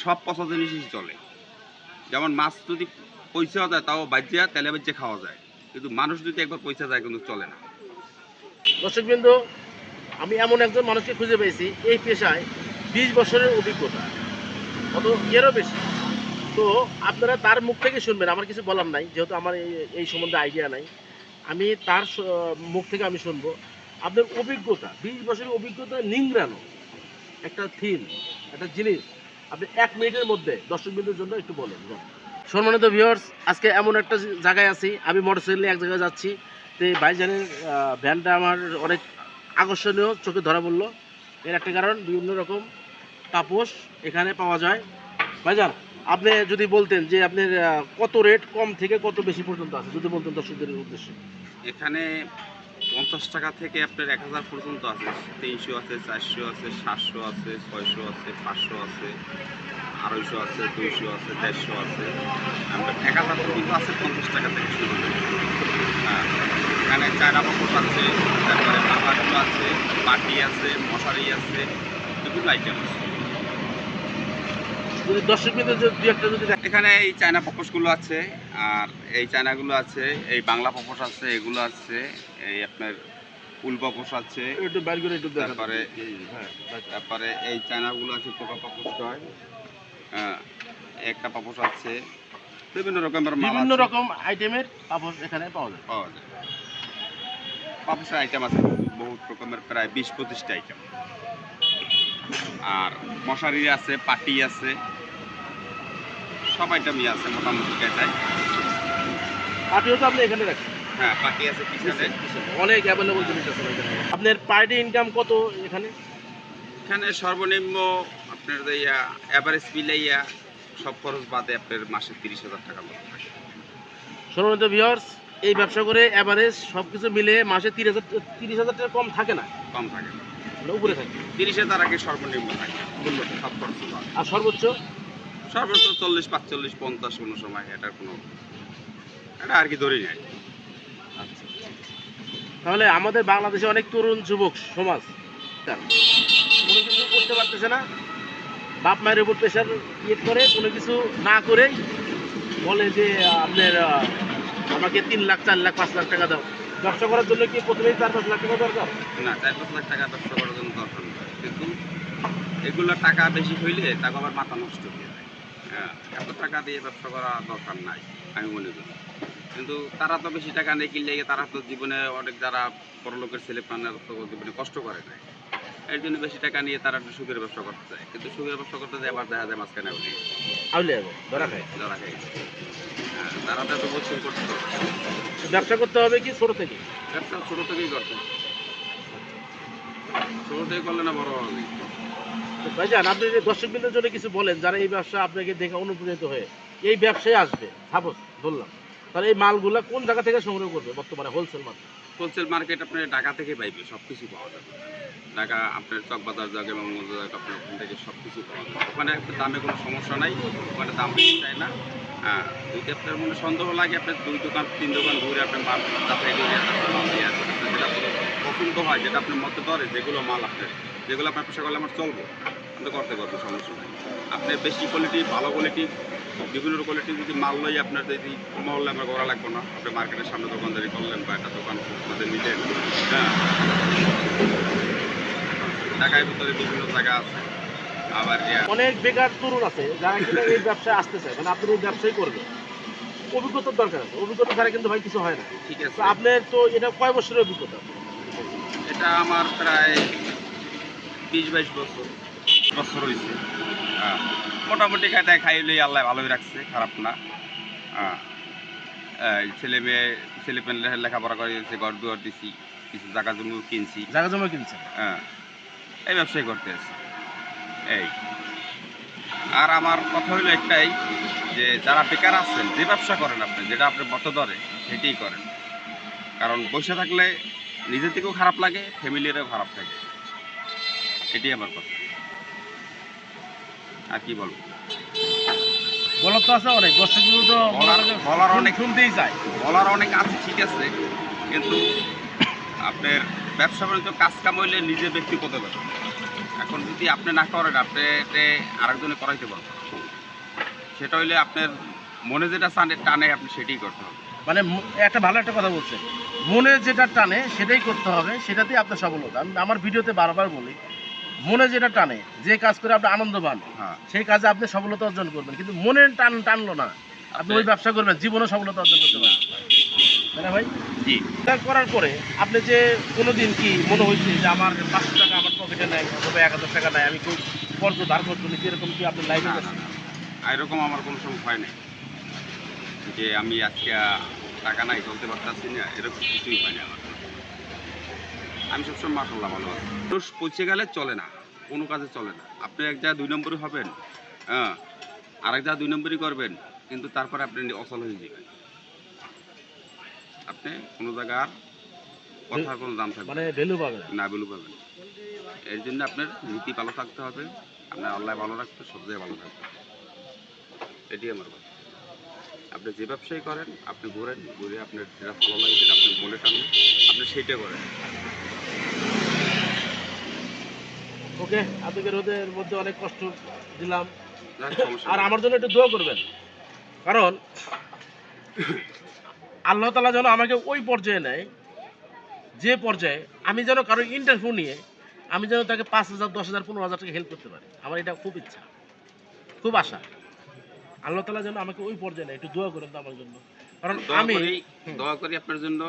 সব পচা জিনিসই চলে। যেমন মাছ যদি পয়সা যায় তাও বাজ্যা তেলে বাজ্যে খাওয়া যায়, কিন্তু মানুষ যদি একবার পয়সা যায় কিন্তু চলে না। দর্শকবৃন্দু, আমি এমন একজন মানুষকে খুঁজে পেয়েছি এই পেশায় 20 বছরের অভিজ্ঞতা, অত এরও বেশি। তো আপনারা তার মুখ থেকে শুনবেন, আমার কিছু বলার নাই, যেহেতু আমার এই সম্বন্ধে আইডিয়া নাই। আমি তার মুখ থেকে আমি শুনবো আপনার অভিজ্ঞতা, 20 বছরের অভিজ্ঞতা নিংড়ানো একটা থিম, একটা জিনিস আপনি 1 মিনিটের মধ্যে দর্শকবৃন্দের জন্য একটু বলেন। সম্মানিত ভিউয়ার্স, আজকে এমন একটা জায়গায় আছি, আমি মোটরসাইকেল নিয়ে এক জায়গায় যাচ্ছি। তো এই ভাইজানের ভ্যানটা আমার অনেক আকর্ষণীয় চোখে ধরা পড়লো। এর একটা কারণ, বিভিন্ন রকম পাপোশ এখানে পাওয়া যায়। ভাইজান, আপনি যদি বলতেন যে আপনার কত রেট কম থেকে কত বেশি পর্যন্ত আছে, যদি বলতেন দর্শকদের উদ্দেশ্যে। এখানে 50 টাকা থেকে আপনার 1000 পর্যন্ত আছে, 300 আছে, 400 আছে, 700 আছে, 600 আছে, 500 আছে, 250 আছে, 200 আছে, 150 আছে, আপনার 1000 পর্যন্ত আছে 50 টাকা থেকে শুরু করে। হ্যাঁ, এখানে চায়না পাপড় আছে, তারপরে পাহাড়গুলো আছে, বাটি আছে, মশারি আছে, বিভিন্ন আইটেম আছে। যদি দর্শকদের দু একটা যদি এখানে এই চায়না পাপোশগুলো আছে, আর এই চায়নাগুলো আছে, এই বাংলা পাপোশ আছে, এগুলো আছে, এই আপনার উল পাপোশ আছে, একটু বাইর করে একটু দেখান। তারপরে হ্যাঁ, তারপরে এই চায়নাগুলো আছে, পোকা পাপোশ হয়, হ্যাঁ, একটা পাপোশ আছে, বিভিন্ন রকমের মাল বিভিন্ন আছে, রকম আইটেমের পাপোশ এখানে পাওয়া যায়। পাওয়া যায়। পাপোশের আইটেম আছে বহুত রকমের, প্রায় 20-25টা আইটেম। আর মশারি আছে, পাটি আছে, সব আইটেমই আছে মোটামুটি যায়। পাটিও তো আপনি এখানে রাখেন। হ্যাঁ, পাটি আছে পিছনে। অনেক অ্যাভেলেবল জিনিস আছে এখানে। আপনার পার ডে ইনকাম কত এখানে? এখানে সর্বনিম্ন আপনার অ্যাভারেজ মিলাইয়া সব খরচ বাদে আপনার মাসে 30,000 টাকা মতো থাকে। সম্মানিত ভিউয়ার্স, এই ব্যবসা করে অ্যাভারেজ সব কিছু মিলে মাসে 30,000 টাকা কম থাকে না, কম থাকে না, মানে উপরে থাকে। 30,000 আগে সর্বনিম্ন থাকে সব খরচ বাদে। আর সর্বোচ্চ সর্বোচ্চ 40, 45, 50 কোনো সময়, এটার কোনো, এটা আর কি ধরি নাই। আচ্ছা, তাহলে আমাদের বাংলাদেশে অনেক তরুণ যুবক সমাজ কোনো কিছু করতে পারতেছে না, বাপ মায়ের উপর প্রেশার ক্রিয়েট করে, কোনো কিছু না করে বলে যে আপনার আমাকে 3 লাখ 4 লাখ 5 লাখ টাকা দাও। ব্যবসা করার জন্য কি প্রথমেই 4-5 লাখ টাকা দরকার? না, 4-5 লাখ টাকা ব্যবসা করার জন্য দরকার নেই, কিন্তু এগুলো টাকা বেশি হইলে তাকে আবার মাথা নষ্ট হয়ে যায়। হ্যাঁ, এত টাকা দিয়ে ব্যবসা করা দরকার নাই আমি মনে করি। কিন্তু তারা তো বেশি টাকা নেই কিনলে, তারা তো জীবনে অনেক, যারা বড়লোকের ছেলে পানের তো জীবনে কষ্ট করে নাই, এর জন্য বেশি টাকা নিয়ে তারা একটু সুখের ব্যবসা করতে চায়। কিন্তু সুখের ব্যবসা করতে যায় আবার দেখা যায় মাঝখানে আউলে ধরা খায়। ধরা খাই। হ্যাঁ, তারা তো এত পরিশ্রম করতে হবে। ব্যবসা করতে হবে কি ছোট থেকে? ব্যবসা ছোটো থেকেই করতে হবে, ছোটো থেকে করলে না বড় হবে। ভাইজান, আপনি যে দর্শকবৃন্দের জন্য কিছু বলেন, যারা এই ব্যবসা আপনাকে দেখে অনুপ্রাণিত হয়ে এই ব্যবসায় আসবে, সাপোজ ধরলাম, তাহলে এই মালগুলা কোন জায়গা থেকে সংগ্রহ করবে বর্তমানে হোলসেল মার্কেট? হোলসেল মার্কেট আপনার ঢাকা থেকে পাইবে, সব কিছু পাওয়া যাবে। ঢাকা আপনার চকবাজার জায়গা এবং আপনার ওখান থেকে সব কিছু পাওয়া যাবে। ওখানে একটা দামে কোনো সমস্যা নাই, ওখানে দাম বেশি চায় না। হ্যাঁ, যদি আপনার মনে সন্দেহ লাগে, আপনার 2 দোকান 3 দোকান ঘুরে আপনার মাল যাচাই করে তারপর মাল দিয়ে আসবেন। আপনার যেটা পছন্দ হয়, যেটা আপনার মধ্যে ধরে, যেগুলো মাল আপনার, যেগুলো আপনার পেশা করলে আমার চলবো, আপনি করতে পারবেন, সমস্যা নেই। আপনি বেশি কোয়ালিটি, ভালো কোয়ালিটি, বিভিন্ন কোয়ালিটি যদি মাল লই, আপনার যদি মহল্লে আমার করা লাগবে না, আপনি মার্কেটের সামনে দোকানদারি করলেন বা একটা দোকান আপনাদের নিলেন। হ্যাঁ, ঢাকার ভিতরে বিভিন্ন জায়গা আছে। আবার অনেক বেকার তরুণ আছে যারা কিনা এই ব্যবসায় আসতে চায়, মানে আপনি এই ব্যবসায় করবেন, অভিজ্ঞতার দরকার আছে। অভিজ্ঞতা ছাড়া কিন্তু ভাই কিছু হয় না। ঠিক আছে, তো আপনার তো এটা কয় বছরের অভিজ্ঞতা? এটা আমার প্রায় 20-22 বছর হয়েছে। হ্যাঁ, মোটামুটি খাইলেই আল্লাহ ভালোই রাখছে, খারাপ না। হ্যাঁ, ছেলে পেলে লেখাপড়া করে দিয়েছে, ঘর দুয়ার দিছি, কিছু জায়গা জমি কিনছি। জায়গা জমা কিনছে? হ্যাঁ, এই ব্যবসায় করতে আছি এই। আর আমার কথা হলো একটাই, যে যারা বেকার আছেন, যে ব্যবসা করেন আপনি, যেটা আপনার মতো ধরে সেটাই করেন। কারণ বসে থাকলে নিজের থেকেও খারাপ লাগে, ফ্যামিলিরও খারাপ থাকে। এটাই আমার কথা, আর কি বলবো। বলার তো আছে অনেক, দর্শক তো বলার অনেক, শুনতেই চায়। বলার অনেক আছে, ঠিক আছে, কিন্তু আপনার ব্যবসা বাণিজ্য কাজ কাম হইলে নিজে ব্যক্তিগত ব্যাপার। এখন যদি আপনি না করেন, আপনি আরেকজনে করাইতে পারবেন। সেটা হইলে আপনার মনে যেটা টানে আপনি সেটাই করতে হবে। মানে একটা ভালো একটা কথা বলছেন, মনে যেটা টানে সেটাই করতে হবে, সেটাতেই আপনার সফলতা। আমি আমার ভিডিওতে বারবার বলি, মনে যেটা টানে, যে কাজ করে আপনি আনন্দ পান, হ্যাঁ, সেই কাজে আপনি সফলতা অর্জন করবেন। কিন্তু মনে টানলো না, আপনি ওই ব্যবসা করবেন, জীবনে সফলতা অর্জন করতে পারবেন, তাই না ভাই? জি। এটা করার পরে আপনি যে কোনোদিন কি মনে হয়েছে যে আমার 500 টাকা আমার পকেটে নেয় অথবা 1000 টাকা নেয়, আমি কেউ কর্জ ধার করতে নিচ্ছি, এরকম কি আপনি লাইফে না, না, না। এরকম আমার কোনো সময় হয় নাই যে আমি আজকে টাকা নাই, চলতে পারতেছি না, এরকম কিছুই হয় না আমার। আমি সবসময় মাশাআল্লাহ ভালো আছি। মানুষ পৌঁছে গেলে চলে না, কোনো কাজে চলে না। আপনি এক জায়গায় 2 নম্বরই হবেন, হ্যাঁ, আরেক জায়গায় 2 নম্বরই করবেন, কিন্তু তারপরে আপনি অচল হয়ে যাবেন। আপনি কোনো জায়গার কথার কোনো দাম থাকবে মানে ভ্যালু পাবেন। না, ভ্যালু পাবেন। এর জন্য আপনার নীতি ভালো থাকতে হবে, আপনার আল্লাহ ভালো রাখতে, সব জায়গায় ভালো থাকতে হবে। এটাই আমার কথা। আপনি যে ব্যবসায়ী করেন, আপনি ঘুরে আপনার যেটা ভালো লাগে, যেটা আপনার মনে টানে, আপনি সেইটা করেন। ওকে, আপনাকে রোদের মধ্যে অনেক কষ্ট দিলাম, যাক, সমস্যা আর নেই। আমার জন্য একটু দোয়া করবেন, কারণ আল্লাহ তাআলা যেন আমাকে ওই পর্যায়ে নেয়, যে পর্যায়ে আমি যেন কারো ইন্টারভিউ নিয়ে আমি যেন তাকে 5,000, 10,000, 15,000 টাকা হেল্প করতে পারি। আমার এটা খুব ইচ্ছা, খুব আশা। আল্লাহ তাআলা যেন আমাকে ওই পর্যায়ে নেয়, একটু দোয়া করেন তো আমার জন্য, কারণ দোয়া আমি করি, দোয়া করি আপনার জন্য।